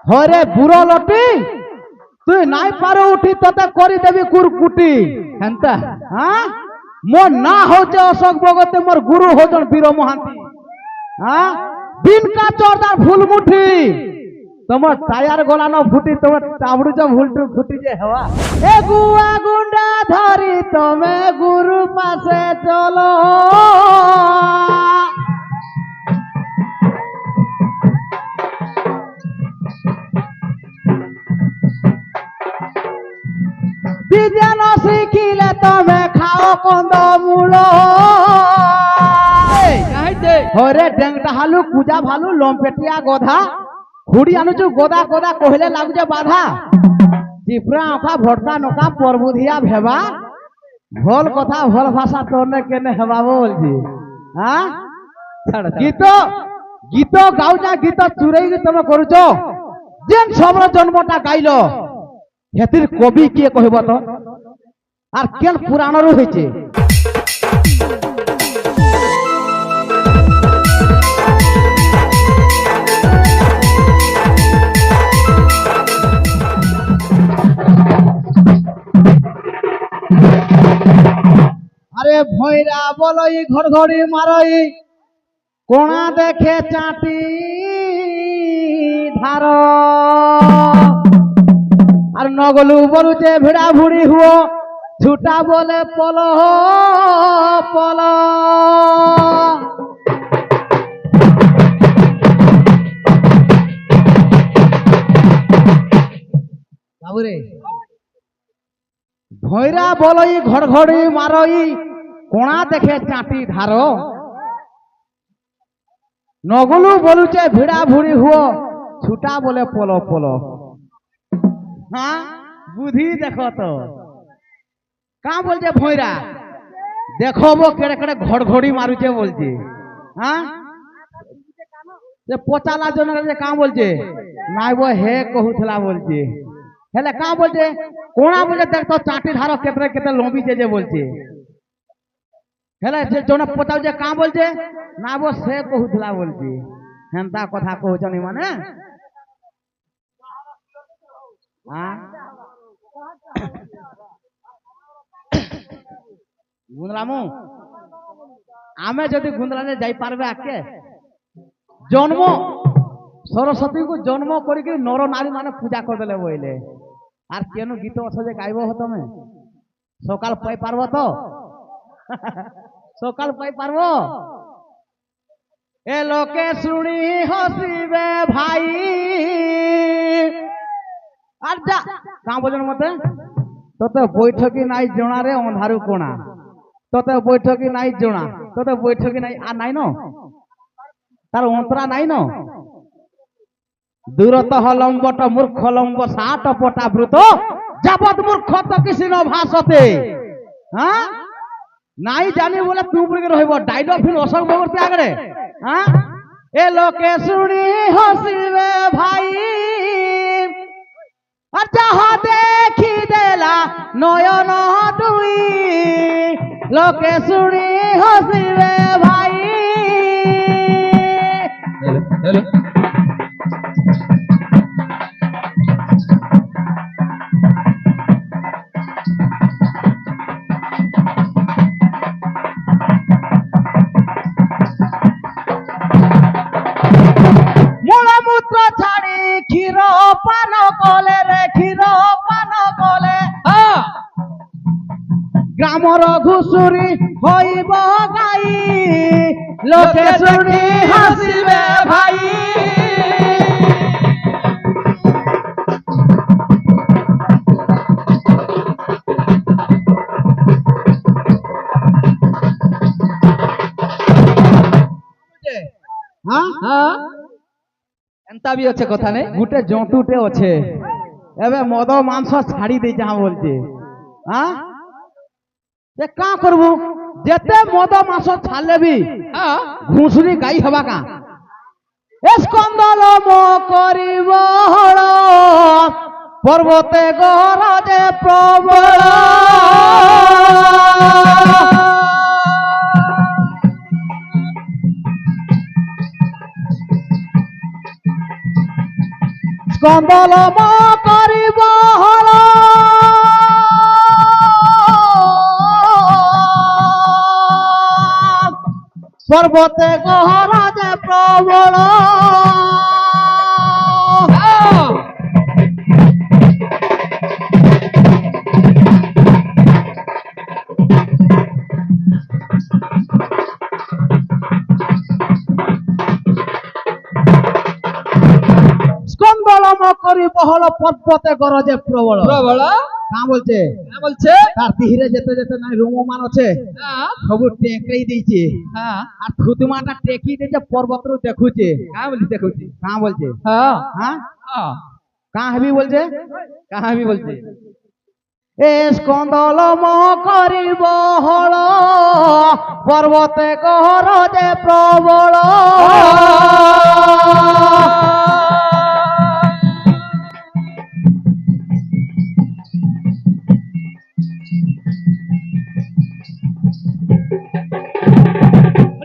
হরে বুড়ো লটি তুই নাই পারো উঠি তোতে করি দেবি কুরকুটি হেনতা হ্যাঁ মোর না হচ্ছে অশোক ভগতে মোর গুরু হচ্ছেন বীর মহান্তি হ্যাঁ বিনকা চর্দার ফুলমুঠি তোমার টায়ার গলানো ফুটি তোমার টাবড়ুচ ভুলটু ফুটি যে হওয়া এ গুয়া গুন্ডা ধরি তুমি গুরু পাশে চলো বিজ্ঞান শিখিলে তুমি খাও কন্দমূল হরে ডেংটা হালু কুজা ভালু লম্পেটিয়া গধা খুড়ি আনুছু গদা গদা কহিলে লাগুছে বাধা চিপড়া অকা ভটকা নকা পরবুধিয়া ভেবা ভল কথা ভল ভাষা তোরনে কেনে হেবা বলছি হ্যাঁ গীত গীত গাউছা গীত চুরাই তুমি করুছ যেন সবর জন্মটা গাইল হেতির কবি কিয়ে কহিব তো আর কেন পুরাণরু হয়েছে আরে ভৈরা বলই ঘর ঘড়ি মারই কোনা দেখে চাটি ধার আর নগলু বলুছে ভিড়া ভুড়ি হুও ছুটা বলে পল পল বাবুরে ভৈরা বলই ঘর ঘড়ি মারই কোনা দেখে চাটি ধার নগলু বলুছে ভিড়া ভুড়ি হুও ছুটা বলে পল পল হ্যাঁ বুদ্ধি দেখো তো কা বলছে ভৈরা দেখো বো কেড়ে কেড়ে ঘড়ঘড়ি মারুছে বলছে হ্যাঁ পচালা জন কা বলছে নাই বো হে কহুলা বলছে হেলে কা বলছে কোনা বলছে দেখ তো চাটি ধার কেতে কেতে লম্বিছে যে বলছে হেলে যে জন পচাও যে কা বলছে না বো সে কহুলা বলছে হেনতা কথা কহুছনি মানে গুন্দলামু আমি যদি গুন্দলানে যাই পারবে আকে জন্ম সরস্বতী কু জন্ম করি নর নারী মানে পূজা করদেলে বইলে আর কেন গীত আছে যে গাইব হ তুমি সকাল পাই পারব তো সকাল পাই পারব এ লোকে শুনি হসিবে ভাই আর যা কা বোঝার মতে তোতে বৈঠকি নাই জোনা রে অন্ধারু কোনা তোতে বৈঠকি নাই জোনা তোতে বৈঠকি নাই আর নাই ন তার অন্তরা নাই ন দূরত হলম্বট মূর্খ লম্ব সাট পটা ব্রুত যাবত মূর্খ তো কিছু ন ভাষতে হ্যাঁ নাই জানি বলে তুই উপরে রহিব ডাইলগ ফিল অশোক ভগবতী আগরে হ্যাঁ এ লোকে শুনি হসিবে ভাই আর যাহা দেখি দেলা নয়ন দুই লোকে শুনি হসিবে ভাই মূলমূত্র ছাড়ি ক্ষীর পান কলে রে ক্ষীর পান কলে গ্রামর ঘুষুরি হইব গাই লোকে শুনি হাসিবে ভাই এন্তা বি আছে কথা নেই গুটে জন্তুটে আছে এবে মদ মাংস ছাড়ি দেই যাহা বলছে হ্যাঁ যে কা করবু যেতে মদ মাংস ছাড়লে বি ঘুষুরি গাই হবা কা স্কন্দল মো করিব হল পর্বতে গরজে প্রবল স্কন্দলম করিব হল পর্বতে গহরাজে প্রবল স্কন্দলম করিব হল পর্বতে গরজে প্রবল প্রবল কা বলছে বলছে তার তিহিরে যেতে যেতে নাই রুমমান আছে সবু টেকাই দিয়েছে হ্যাঁ আর থুতুমাটা টেকি দিয়েছে পর্বতরু দেখুছে কা বলি দেখুছি কা বলছে হ্যাঁ হ্যাঁ হ্যাঁ কা হবি বলছে কাহাবি বলছে এ স্কন্দলম করিব হল পর্বতে গরজে প্রবল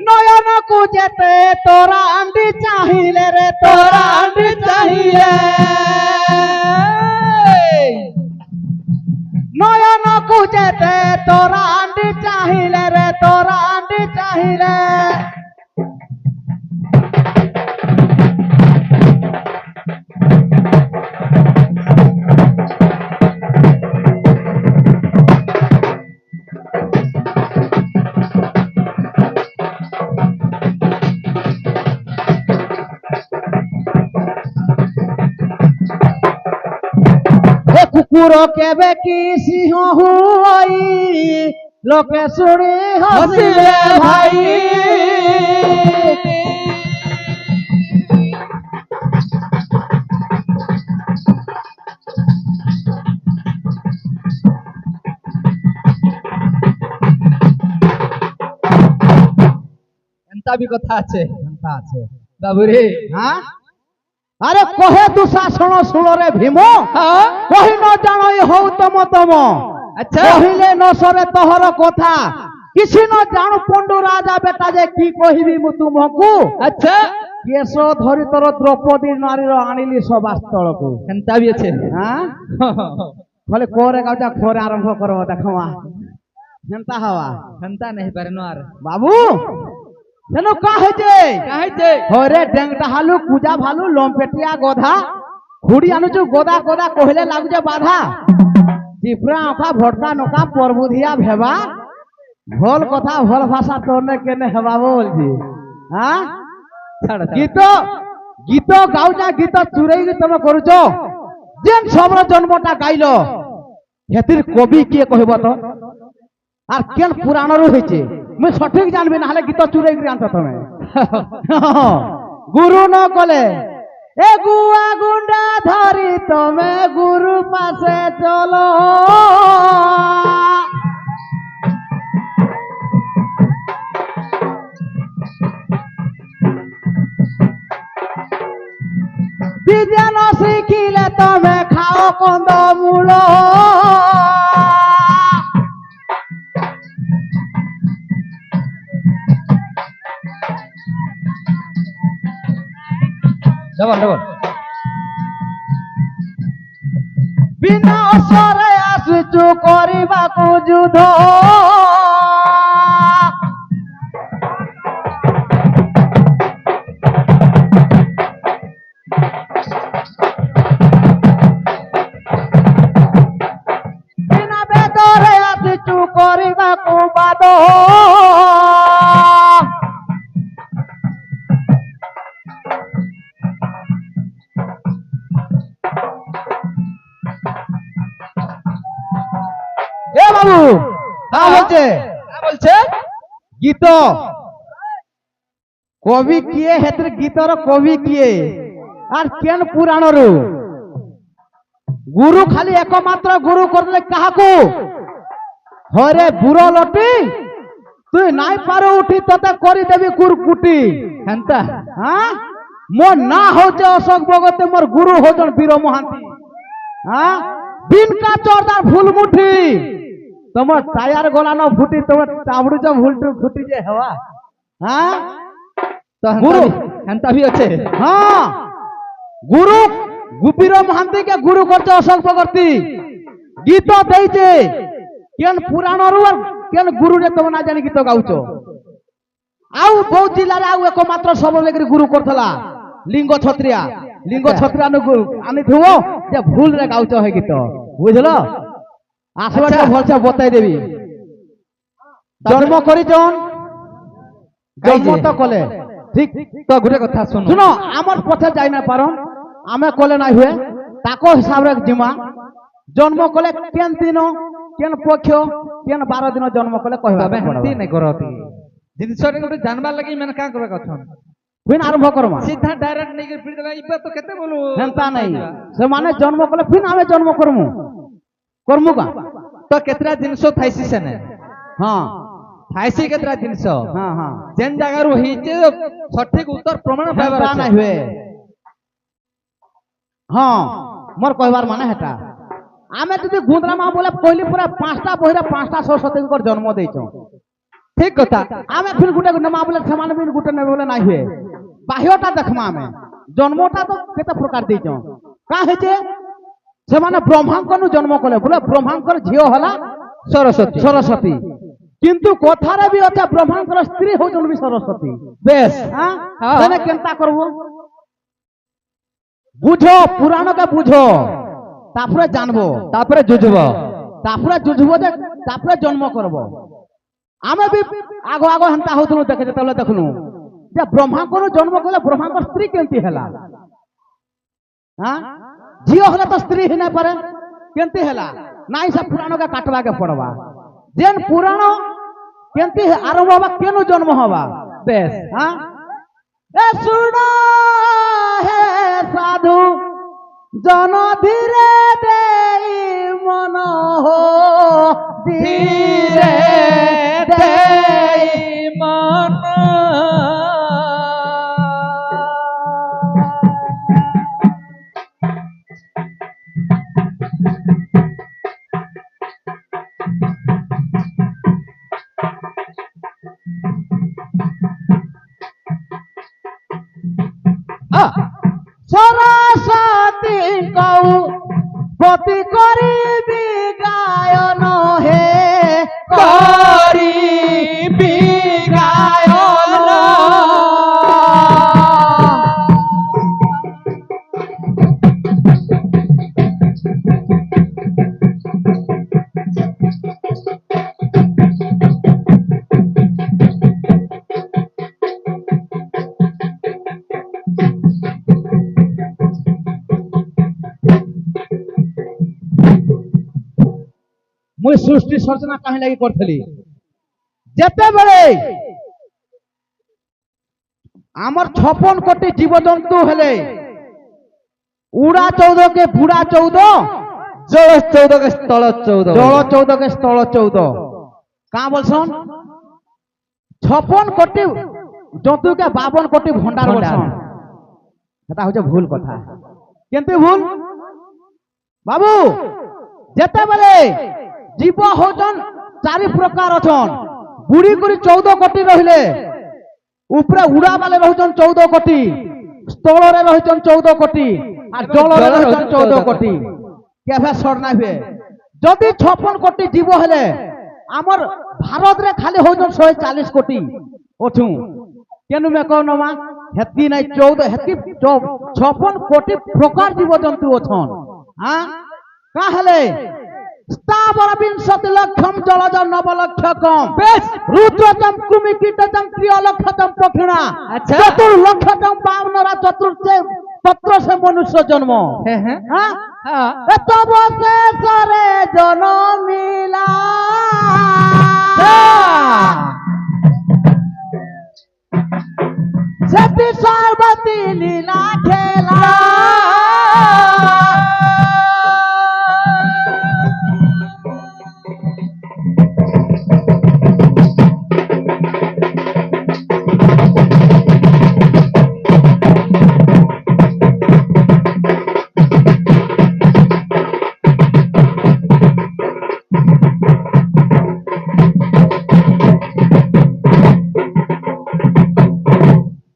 নয়ন কুজেতে তোরা আন্ডি চাহিলে রে তোরা আন্ডি চাহিলে নয়ন কুজেতে তোরা আন্ডি চাহিলে রে তোরা আন্ডি চাহিলে কুকুর কেবে কি সিংহ হুই লোকে শুনি হসিলে ভাই এন্তা বি কথা আছে আছে বাবুরে হ্যাঁ আরে কহে দুঃশাসন শুণরে ভীম হ্যাঁ কহি ন জানই হউ তম তম আচ্ছা কহিলে ন সরে তহর কথা কিছু ন জানু পণ্ডু রাজা বেটা যে কি কহিবি মু তুমকু আচ্ছা কেশ ধরি তোর দ্রৌপদী নারীর আনিলি সভাস্থলকু এন্তা বি আছে হ্যাঁ বলে কোরে গাউটা খোরে আরম্ভ করব দেখমা হেনতা হওয়া এন্তা নেই পারে ন আর বাবু কেন কা হয়েছে কাহাইছে হরে ডেংটা হালু কুজা ভালু লম্পেটিয়া গধা খুড়ি আনুচু গোদা গোদা কহিলে লাগুছে বাধা চিপড়া অকা ভটকা নকা পরবুধিয়া ভেবা ভল কথা ভল ভাষা তোরনে কেনে হেবা বলছি হ্যাঁ ছাড় গীত গীত গাউছা গীত চুরাই তুমি করুছ যেন সবর জন্মটা গাইল হেতির কবি কিয়ে কহিব তো আর কেন পুরাণরু হয়েছে মুই সঠিক জানবি না হলে গীত চুরাই করে আনছ তুমি গুরু ন কলে এ গুয়া গুন্ডা ধরি তুমি গুরু পাশে চলো বিদ্যা ন শিখিলে তুমি খাও কন্দমূল ডবল ডবল বিনা অসরে আসুচু করিবাকু যুদ্ধ বিনা বেদরে আসুচু করিবাকু বাদ এ বাবু হ্যাঁ বলছে বলছে গীত কবি কিয়ে হেতর গীতর কবি কিয়ে আর কেন পুরাণরু গুরু খালি একমাত্র গুরু করলে কাহাকু হরে বুড়ো লটি তুই নাই পারো উঠি তোতে করি দেবি কুরকুটি হেন্তা হ্যাঁ মোর না হচ্ছে অশোক ভগতে মোর গুরু হজন বীর মহান্তি হ্যাঁ বিনকা চর্দার ভুলমুঠি তোমার টায়ার গলানো ফুটি তোমার টাবড়ুচ ভুলটু ফুটি যে হওয়া হ্যাঁ তো গুরু। হেন্তা বি আছে হ্যাঁ গুরু গুপির মহান্তি কে গুরু করছে অশোক প্রগতি গীত দেইছে কেন পুরাণর আর কেন গুরু রে তুমি না জানি গীত গাউছ আউ বৌদ্ধ জিল্লার আউ একমাত্র সবলেগরি গুরু করতলা লিঙ্গ ছত্রিয়া আনি থুও যে ভুল রে গাউছ হয় গীত বুঝল আসলে ভলসে বতাই দেবি জন্ম করিছন জন্ম তো কলে ঠিক তো গোটে কথা শুনো শুনো আমার পথে যাই না পারন আমি কলে নাই হুয়ে তাকো হিসাবে জিমা জন্ম কলে কেন দিন কেন পক্ষ কেন 12 দিন জন্ম কলে কহবা তবে হেতি নাই করতি জিনিসটা গোটে জানবার লাগি মানে কা করে কথা ফিন আরম্ভ করমা সিধা ডাইরেক্ট নেই ফির দেলা ইবা তো কেতে বলু হেনতা নাই সে মানে জন্ম কলে ফিন আমি জন্ম করমু কা তো কেতরা জিনিস থাইছি সেনে হ্যাঁ থাইছি কেতরা জিনিস হ্যাঁ হ্যাঁ যেন জায়গাରୁ হইছে সঠিক উত্তর প্রমাণ পাইবার হেনতা নাই হুয়ে হ্যাঁ মোর কহবার মানে হেটা আমি যদি গুন্দরা মা বলে কইলি পুরা 5টা বহিরা 5টা সরস্বতীঙ্কর জন্ম দেইছ ঠিক কথা আমি ফির গুটে মা বলে সমান ফির গুটে নেবে বলে নাই হুয়ে বাহ্যটা দেখমা আমি জন্মটা তো কেতে প্রকার দেইছ কা হইছে সেমানে ব্রহ্মাঙ্কনু জন্ম কলে বলে ব্রহ্মাঙ্কর ঝিও হলা সরস্বতী সরস্বতী কিন্তু কথারে বি আছে ব্রহ্মাঙ্কর স্ত্রী হউছন বি সরস্বতী বেশ হ্যাঁ হ্যাঁ। তেনে কেনতা করব বুঝো পুরাণকে বুঝো তারপরে জানবো তারপরে যুজব তারপরে যুঝবো যে তারপরে জন্ম করব আমি বি আগো আগো হেনতা হউতলু দেখে যেতলে দেখলু যে ব্রহ্মাঙ্কর জন্ম কলে ব্রহ্মাঙ্কর স্ত্রী কেমতি হেলা হ্যাঁ ঝিও হলে তো স্ত্রী হি নাই পারে কেমতি হেলা নাই সব পুরাণকে কাটবাকে পড়বা যেন পুরাণ কেমতি আরম্ভ হবা কেন জন্ম হবা বেশ হ্যাঁ এ শুনো হে সাধু জন ধীরে দেই মন হো ধীরে দেই মন সরস্বতী কৌ পতি করিবি গায়ন হে করিবি গায়ন মুই সৃষ্টি সর্জনা কাহি লাগি করথলি যেতেবেলে আমার 56 কোটি জীবজন্তু হেলে উড়া 14 কে বুড়া 14 জল 14 কে স্থল 14 জল 14 কে স্থল 14 কা বলছন 56 কোটি জন্তু কে 52 কোটি ভন্ডার বলছন এটা হচ্ছে ভুল কথা কিন্তু ভুল বাবু যেতেবেলে জীব হচ্ছন 4 প্রকার অছন বুড়ি করে 14 কোটি রহিলে উপরে উড়া বালে রহছন 14 কোটি স্থলরে রহছন 14 কোটি আর জলরে রহছন 14 কোটি কেভে সর নাই হুয়ে যদি 56 কোটি জীব হেলে আমার ভারত রে খালি হচ্ছন 140 কোটি অছু কেন মে কও নমা হেতি নাই 14 হেতি 56 কোটি প্রকার জীবজন্তু অছন হ্যাঁ কা হেলে স্থাবর বিংশতি লক্ষম জলজ নবলক্ষকম বেশ রুদ্রতম কৃমি কীটতম ত্রিলক্ষতম পক্ষিণা আচ্ছা। চতুর্লক্ষতম বামনরা চতুর্থে তত্র সে মনুষ্য জন্ম হ্যাঁ হ্যাঁ হ্যাঁ হ্যাঁ এ তব শেষরে জনমিলা সেটি সর্বতি লীলা খেলা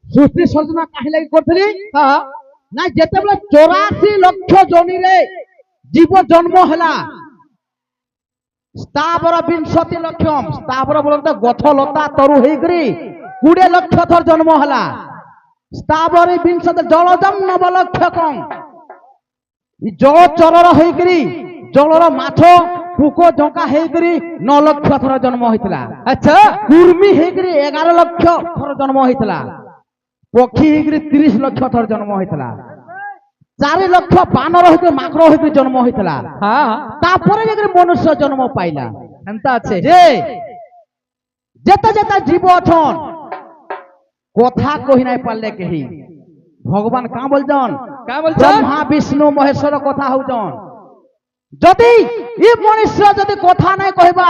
সৃষ্টি সর্জনা কাহি লাগি করছিলি হ্যাঁ না যেতেবেলে 84 লক্ষ জনিরে জীব জন্ম হেলা স্থাবর 20 লক্ষম স্থাবর বলতে গছ লতা তরু হইকরি 20 লক্ষ থর জন্ম হেলা স্থাবর 20 জলজম 9 লক্ষ কম জল চলর হইকরি জলর মাছ পুক জঙ্কা হইকরি 9 লক্ষ থর জন্ম হইতলা আচ্ছা কুর্মি হইকরি 11 লক্ষ থর জন্ম হইতলা পক্ষী হইকরি 30 লক্ষ থর জন্ম হইতলা 4 লক্ষ বানর হইতে মাকড় হইতে জন্ম হইতলা হ্যাঁ তারপরে যে মনুষ্য জন্ম পাইলা এমতা আছে যে যেতে যেতে জীব অছন কথা কহি নাই পারলে কেহি ভগবান কা বলছন কা বলছন? ব্রহ্মা বিষ্ণু মহেশ্বর কথা হউছন যদি ই মনুষ্য যদি কথা নাই কহিবা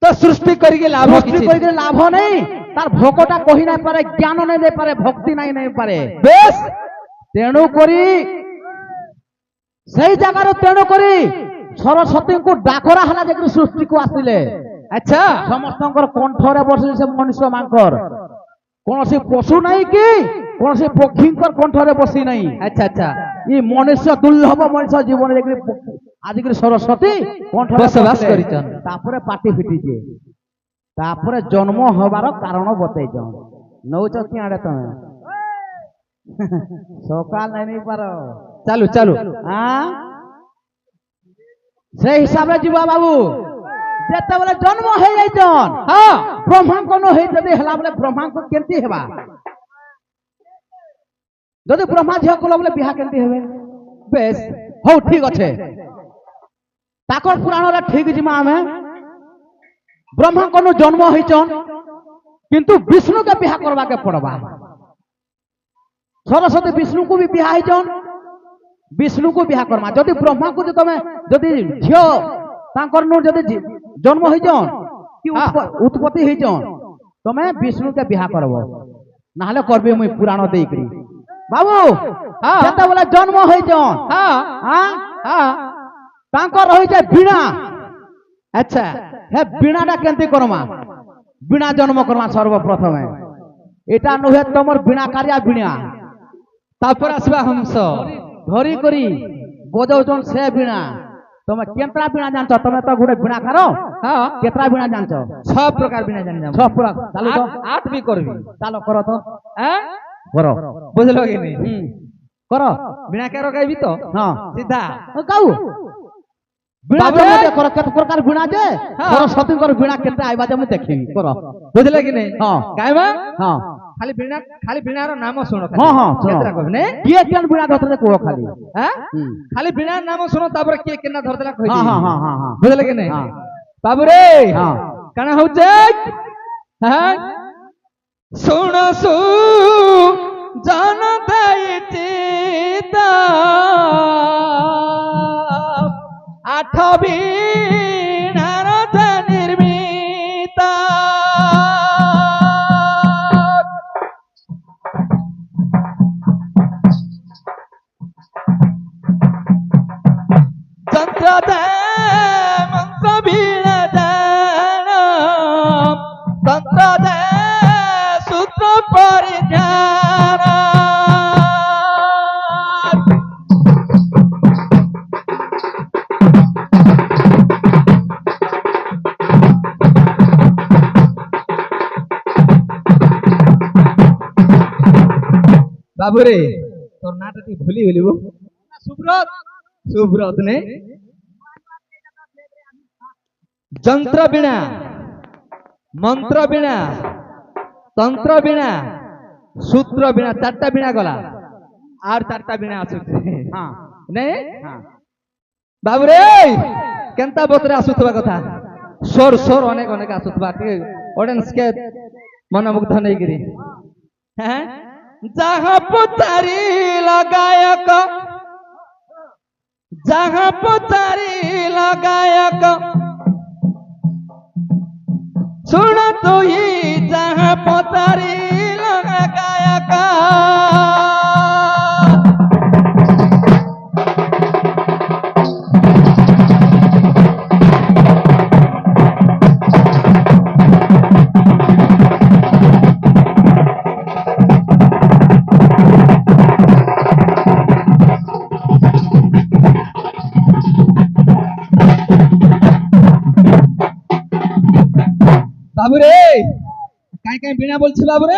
তো সৃষ্টি করিকে লাভ সৃষ্টি কিছু করিকে লাভ নেই তার ভোগটা কহি নাই পারে জ্ঞান নাই দেই পারে ভক্তি নাই নাই পারে বেশ তেণু করি সেই জায়গার তেণু করি সরস্বতীଙ୍କୁ ডাকরা ହେଲା ଯେ ସୃଷ୍ଟିକୁ ଆସିଲେ আচ্ছা ସମସ୍ତଙ୍କର କଣ୍ଠରେ ବସିଲେ ସେ ମଣିଷ ମାନଙ୍କର କୌଣସି ପଶୁ ନାହିଁ କି କୌଣସି ପକ୍ଷୀଙ୍କର କଣ୍ଠରେ ବସି ନାହିଁ আচ্ছা ଆଚ୍ଛା ଇ ମଣିଷ ଦୁର୍ଲଭ ମଣିଷ ଜୀବନରେ ଆଜିକରି ସରସ୍ୱତୀ କଣ୍ଠରେ ବସବାସ ବସିଲେ। କରିଛନ୍। ତାପରେ ପାଟି ଫିଟିছে ତାପରେ ଜନ୍ମ ହବାର କାରଣ ବତେଇଛ ନଉଛ କିଆଡେ ତମେ ସକାଳ ନାଇଁ ନେଇ ପାର ଚାଲୁ ଚାଲୁ আঁ? সেই হিসাবে যুবা বাবু যেତେବେଳେ জন্ম হয়ে যাইছন হ্যাঁ ব্রহ্মাঙ্ক ন হয়ে যদি হেলা বলে ব্রহ্মাঙ্ক কেমতি হেবা যদি ব্রহ্মা ঝিও কল বলে বিহা কেমতি হেবে বেশ হଉ ঠিক আছে তাকর পুরাণরে ঠিক জিমা আমি ব্রহ্মাঙ্ক নু জন্ম হইছন কিন্তু বিষ্ণুকে বিহা করবাকে পড়বা সরস্বতী বিষ্ণুকে বি বিহা হইছন বিষ্ণুকে বিহা করমা যদি ব্রহ্মাকে যদি তুমি যদি ঝিও তাঙ্কর নু যদি জন্ম হইছন কি উৎপত্তি হইছন তুমি বিষ্ণুকে বিহা করব নাহলে করবে মুই পুরাণ দেইকরি বাবু হ্যাঁ। যেতেবেলে জন্ম হইছন হ্যাঁ হ্যাঁ হ্যাঁ তাঙ্কর হইছে বীণা আচ্ছা হে বীণাটা কেমতি করমা বীণা জন্ম করমা সর্বপ্রথমে এটা নুহে তোমার বীণা কারিয়া বীণা তারপর আসবা হংস ধরি করি বজাউছন সে বীণা তুমি কেতরা বীণা জানছ তুমি তো গোটে বীণা কার হ্যাঁ কেতরা বীণা জানছ সব প্রকার বিনা জানি যাব সব পুরা চালু তো আট বি করবি চালো করো তো হ্যাঁ করো বুঝলো কি নি করো বিনা কেন গাইবি তো হ্যাঁ সিধা গাও বীণা বাবু জন্ম রে! যে করো কত প্রকার বীণা যে হ্যাঁ। সরস্বতীঙ্কর বীণা কেতে আইবা যে আমি দেখিবি করো বুঝলে কি নি হ্যাঁ। গাইবা হ্যাঁ খালি বিনার নাম শুনো হ্যাঁ হ্যাঁ শোনো। কেতরা কবি নে কিଏ কেন বীণা ধরতে কুହ খালি হ্যাঁ হুম। খালি বিনার নাম শুনো তারপরে কে কেনা ধরতেলা কই হ্যাঁ হ্যাঁ হ্যাঁ হ্যাঁ হ্যাঁ বুঝলে কি নি হ্যাঁ। বাবু রে হ্যাঁ। কানা হচ্ছে হ্যাঁ শুণ সু জানতাই চিতা আঠবি নারদ নির্মিতা যন্ত্রদে মন্ত্র বীণাদান তন্ত্রদে সূত্র পরিধান বাবুরে তোর নাটা তুই ভুলি গেলি সুব্রত সুব্রত নে যন্ত্র বীণা মন্ত্র বীণা তন্ত্র বীণা সূত্র বীণা চারটা বীণা গলা আর চারটা বীণা আসুছে হ্যাঁ নে হ্যাঁ বাবুরে কেনতা বতরে আসুথবা কথা সোর সোর অনেক অনেক আসুথবা ঠিক অডিয়েন্স কে মনোমুগ্ধ নেইকিরি হ্যাঁ যাহা পুতারি লগায়ক যাহা পুতারি লগায়ক শুণ তুই যাহা পুতারি লগায়ক বাবু রে কাই কাই বিনা বলছি বাবু রে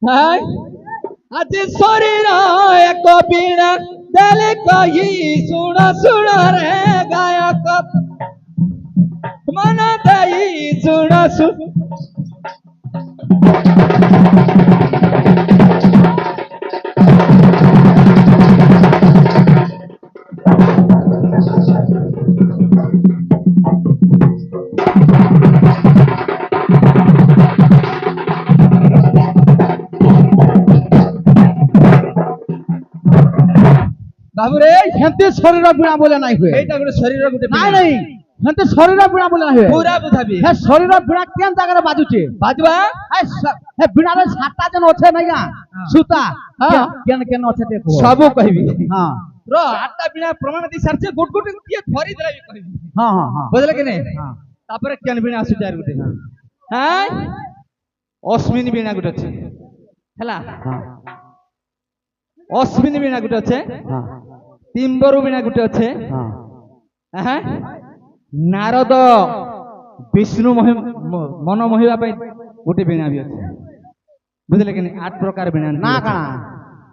হ্যাঁ আজ শরীর এক বিনা দেলে কহি শুণ শুণ রে গায়ক মন দেই শুণ শুণ বাবু রে হেঁতে শরীর বিনা বলে নাই হুয়ে এইটা গোটে শরীর গোটে নাই নাই হেঁতে শরীর বিনা বলে নাই হুয়ে পুরা বুঝাবি হে শরীর বিনা কেন জায়গায় বাজুছে বাজবা হে বিনারে সাতটা যেন আছে নাই গা সুতা হ্যাঁ। কেন কেন আছে দেখো সবু কহিবি হ্যাঁ র আটটা বিনা প্রমাণ দি সারছে গুট গুট দিয়ে ধরি দেলাবি কহিবি হ্যাঁ হ্যাঁ হ্যাঁ বুঝলে কি নাই হ্যাঁ। তারপরে কেন বিনা আসুছে আর গুটে হ্যাঁ অশ্বিনী বিনা গুটে আছে হেলা হ্যাঁ অশ্বিনী বিনা গুটে আছে হ্যাঁ তিম্বরু বিনা গুটে আছে হ্যাঁ হ্যাঁ নারদ বিষ্ণু মন মোহিবা পাই গোটে বিনা বি আছে বুঝলে কি আট প্রকার বিনা না কাଣା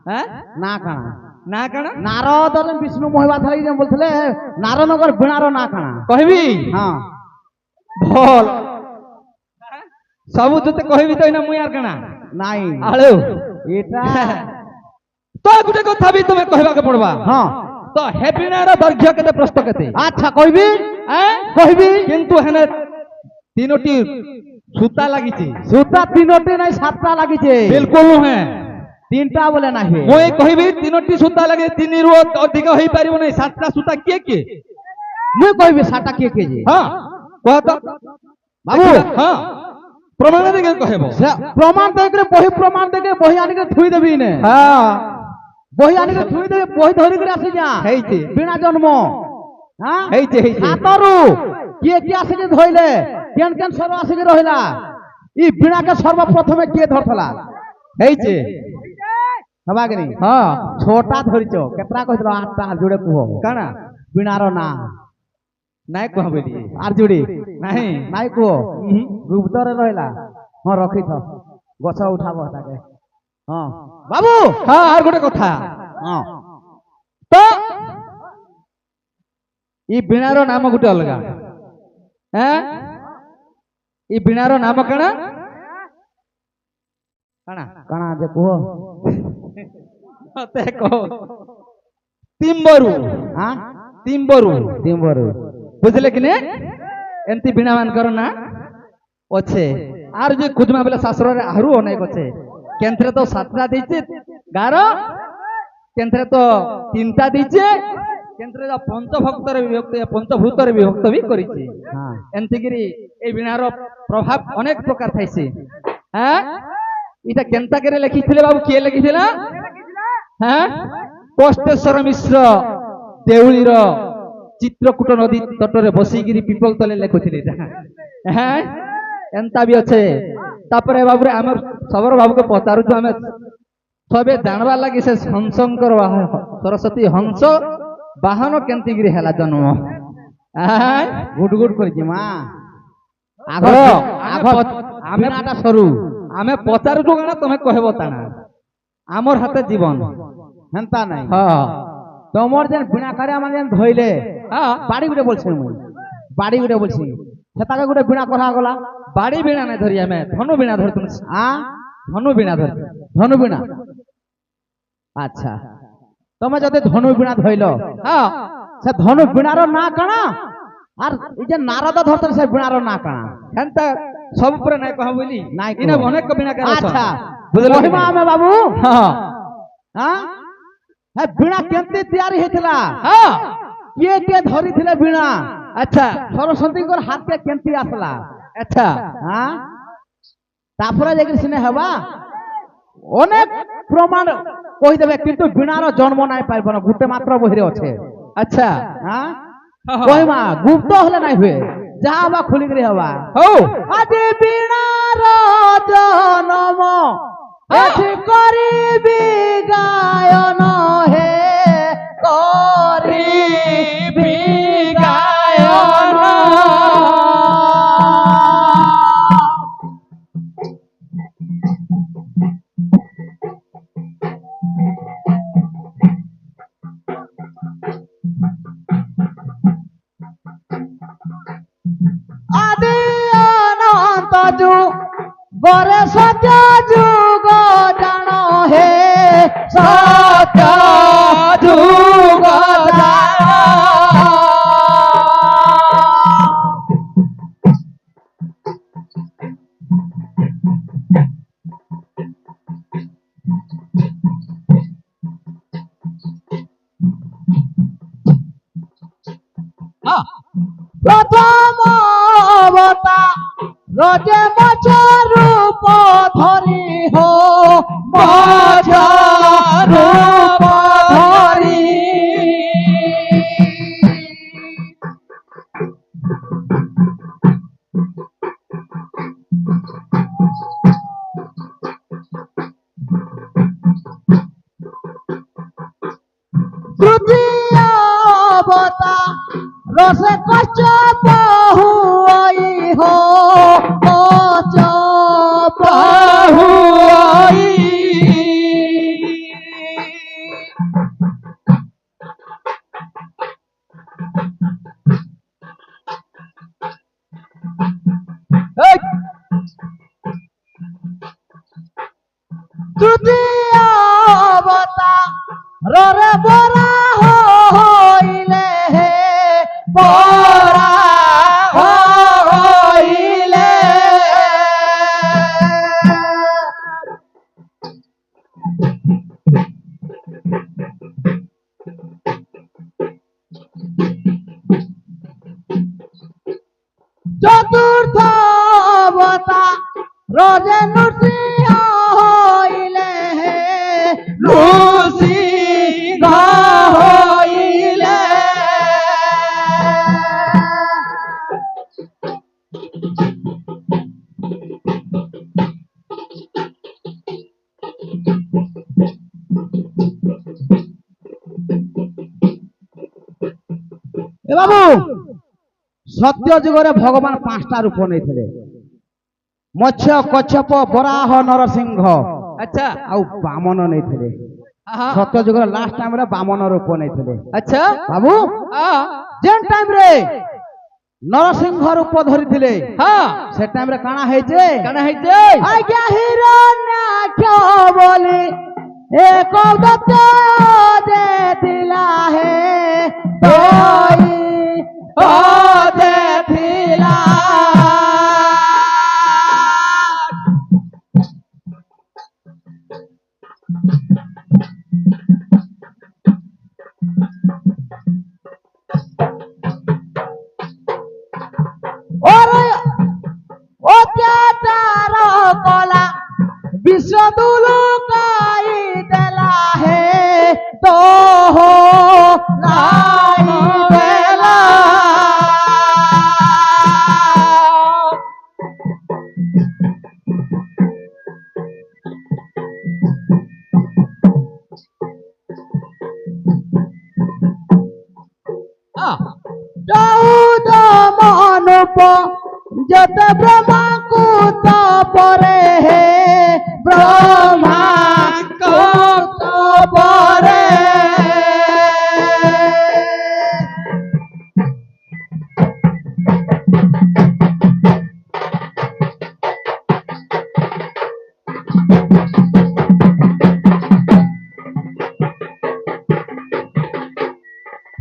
হ্যাঁ না কাଣା না কাଣା নারদ বিষ্ণু মহিবা থাকি যে বলছিলে নারনগর বিনার না কাଣା কহিবি হ্যাঁ ভল সবু তোতে কহিবি তো না মুই আর কাଣା নাই আলু এটা তো গোটে কথা বি তুমি কহিবাকে পড়বা হ্যাঁ তো হে বিনার দৈর্ঘ্য কেতে প্রস্থ কেতে আচ্ছা কইবি হ্যাঁ কইবি কিন্তু হেনে তিনোটি সুতা লাগিছে সুতা তিনটি নাই সাতটা লাগিছে বিলকুল নুহে তিনটা বলে নাই হুয়ে মুই কহিবি তিনোটি সুতা লাগে তিনিরু অধিক হই পারিব নাই সাতটা সুতা কে কে মুই কইবি সাতটা কে কেজি হ্যাঁ কহ তো বাবু হ্যাঁ প্রমাণ দেখে কহেব প্রমাণ দেখে বহি প্রমাণ দেখে বহি আনিকে থুই দেবি নে হ্যাঁ বহি আনিকে থুই দেবি বহি ধরি করে আসি যা হেইছে বিনা জন্ম হ্যাঁ হেইছে হেইছে সাতরু কে কে আসিকে ধইলে কেন কেন সর্ব আসিকে রহিলা ই বিনাকে সর্বপ্রথমে কে ধরতলা হেইছে হবা কি নি হ্যাঁ ছোটা ধরিছ কেতরা কইছিল আটটা জুড়ে কুহ কানা বিনার না নাই কহ বলি আর জুড়ি নাই নাই কুহ গুপ্তরে রহিলা হ্যাঁ রখিথ গছ উঠাব তাকে হ্যাঁ বাবু হ্যাঁ আর গোটে কথা হ্যাঁ তো ই বিଣାର নাম গোটে ଅଲଗା হ্যাঁ ই ବିଣାର নাম কাଣା কাଣା কাଣା যে কুহ মতে কহ তিম্বরু হ্যাঁ তিম্বরু তিম্বরু বুঝলে কি নে এমতি বিଣା ମାନଙ୍କର না অছে আর যে খুজমা বেলা শাস্ত্ରରେ আরু অনেক আছে কেন্দ্রে তো সাতটা দিছে গার কেন্দ্রে তো তিনটা দিছে কেন্দ্রে তো পঞ্চভক্তরে বিভক্ত পঞ্চভূতরে বিভক্ত বি করিছে হ্যাঁ এমতিকিরি এই বিଣାର প্রভাব অনেক প্রকার থাইছে হ্যাঁ এটা কেনতা করে লিখিছিলে বাবু কে লিখিছিলা হ্যাঁ কষ্টেশ্বর মিশ্র দেউলির চিত্রকূট নদী তটরে বসিকিরি পিপল তলে লেখুଥିଲେ হ্যাঁ এন্তা বি আছে তারপরে বাবুরে আমার সবর বাবুকে পচারুছু আমি সবে জানবার লাগি সে হংসঙ্কর সরস্বতী হংস বাহন কেন্তিগিরি হেলা জন্ম গুড গুড করেছি মা আগ আগ আমি নাটা সরু আমি পচারুছু কেন তুমি কহব তানা আমার হাতে জীবন হেনতা নাই হ্যাঁ তোমার যেন বিনা করে আমার যেন ধইলে হ্যাঁ বাড়ি গুটে বলছি মুই বাড়ি গুটে বলছি সেটাকে গুটে বিনা করা গলা বাড়ি বিনা নাই ধরি আমি ধনু বিনা ধরি তুমি আ ধনু বিনা ধরি ধনু বিনা আচ্ছা তুমি যদি ধনু বিনা ধইল হ্যাঁ সে ধনু বিনার না কানা আর এই যে নারদ ধরতে সে বিনার না কানা হেনতা সব উপরে নাই কহ বলি নাই কহ। ইনা অনেক বিনা কাজ আচ্ছা বুঝলে কহিমা আমি বাবু হ্যাঁ হ্যাঁ হ্যাঁ বিনা কেমতি তৈরি হয়েছিলা হ্যাঁ কে কে ধরিছিলে বিনা আচ্ছা সরস্বতীঙ্কর হাতকে কেমতি আসলা আচ্ছা হ্যাঁ তারপরে দেখি সিনে হবা অনেক প্রমাণ কই দেবে কিন্তু বিনার জন্ম নাই পাইব না গুটে মাত্র বহিরে আছে আচ্ছা হ্যাঁ হ্যাঁ। কহিমা গুপ্ত হলে নাই হুয়ে যা হবা খুলি করে হবা হও আজি বিনার জনম এটি করিবি গায়ন হে করিবি গায়ন যুগরে সত্য যুগ জান হে সত্য যুগ প্রথম রজে মছ রূপ ধরি হো মছ রূপ ধরি তৃতীয় রসে কচ বহু হো কচ বহু তৃতীয় রে বরা হইলে বরা হইলে চতুর্থ রজে নৃসিংহ হইলে নৃসিংহ হইলে এ বাবু সত্য যুগরে ভগবান 5টা রূপ নেইଥିଲେ মৎস্য কচ্ছপ বরাহ নরସିଂହ আচ্ছা ଆଉ ବାମନ ନେଇଥିଲେ ହଁ ସତ୍ୟ ଯୁଗର ଲାଷ୍ଟ ଟାଇମ ରେ ବାମନ ରୂପ ନେଇଥିଲେ ଆଚ୍ଛା ବାବୁ ହଁ ଯେନ୍ ଟାଇମ ରେ ନରସିଂହ ରୂପ ଧରିଥିଲେ ହଁ ସେ ଟାଇମ ରେ କାଣା ହେଇଛେ କାଣା ହେଇଛେ ଆଜ୍ଞା ହିରଣ୍ୟାକ୍ଷ ବୋଲି ଏକ ଦତ୍ତ ଯେ ଥିଲା ହେ ତୋଇ ଓ ଯେ ଥିଲା অত্যাচার কলা বিশ্ব দুলুকাই দেলা হে তো লাই দেলা চৌদ মনুপ যত ব্রহ্মা কুত পরে হে ব্রহ্মা কুত পরে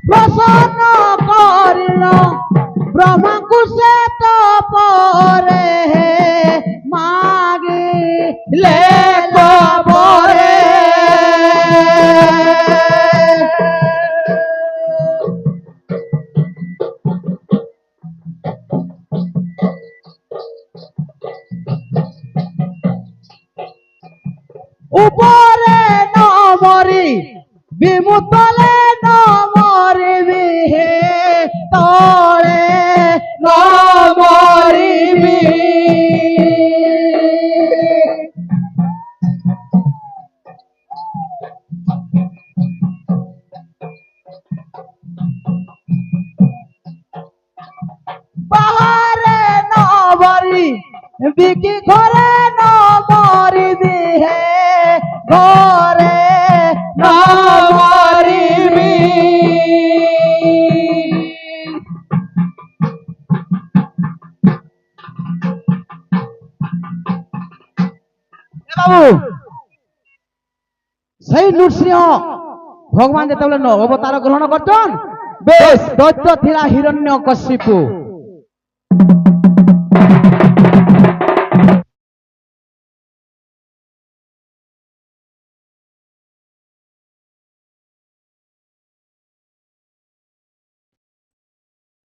প্রসন্ন করিল ব্রহ্মাকু সে তো পরে মাগিলে কবরে উপরে নমরি বিমুতলে নমরিবি হে তলে নমরিবি বাহারে নমরি বিকি ঘরে নমরিবি হে ঘরে নমরিবি বাবু সেই নৃসিংহ ভগবান যেতবে অবতার গ্রহণ করছেন বেশ দৈত্য থিলা হিরণ্য কশিপু